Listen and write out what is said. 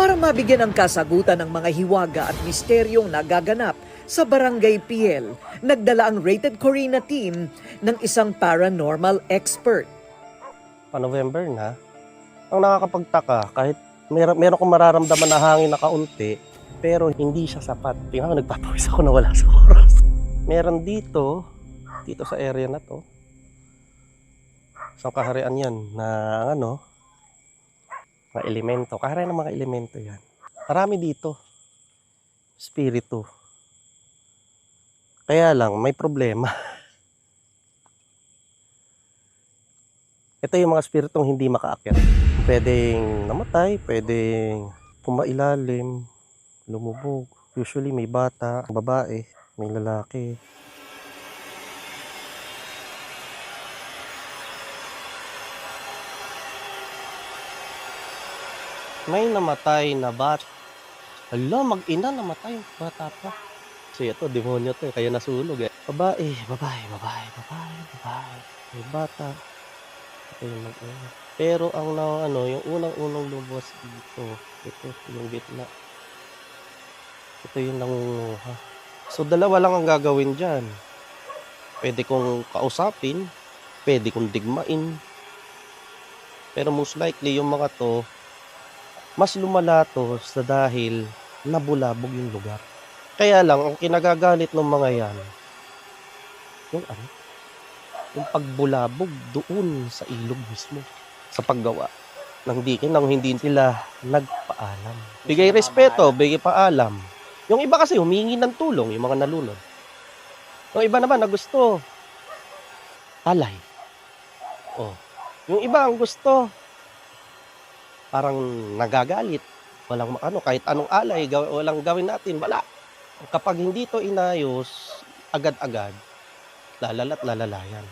para mabigyan ng kasagutan ng mga hiwaga at misteryong nagaganap sa Barangay Piel, nagdala ang Rated Corina team ng isang paranormal expert. Pa-November na, ang nakakapagtaka, kahit meron kong mararamdaman na hangin na kaunti, pero hindi siya sapat. Tingnan ko, nagpapawis ako na wala sa oras. Meron dito sa area na to, isang kaharian yan na mga elemento. Kaharian ng mga elemento yan. Marami dito. Spirito. Kaya lang, may problema. Ito yung mga spiritong hindi makaakyat. Pwedeng namatay, pwedeng pumailalim, lumubog. Usually may bata, babae, may lalaki. May namatay na bata. Hala, mag-ina namatay. Bata pa. Kasi ito, demonyo to. Kaya nasunog eh. Babae. May bata. Ito yung mag-ina. Pero ang yung unang-unang lumabas dito. Ito, yung gitna. Ito yung nangunguha. So, dalawa lang ang gagawin dyan. Pwede kong kausapin. Pwede kong digmain. Pero most likely, yung mga to, mas lumala to sa dahil nabulabog yung lugar. Kaya lang, ang kinagagalit ng mga yan, yung pagbulabog doon sa ilog mismo, sa paggawa. Nang hindi sila nagpaalam. Bigay respeto, bigay paalam. Yung iba kasi humingi ng tulong, yung mga nalunod. Yung iba naman na gusto, alay. Yung iba ang gusto, parang nagagalit. Walang kahit anong alay, walang gawin natin, wala. Kapag hindi to inayos, agad-agad, lalala't lalalayan.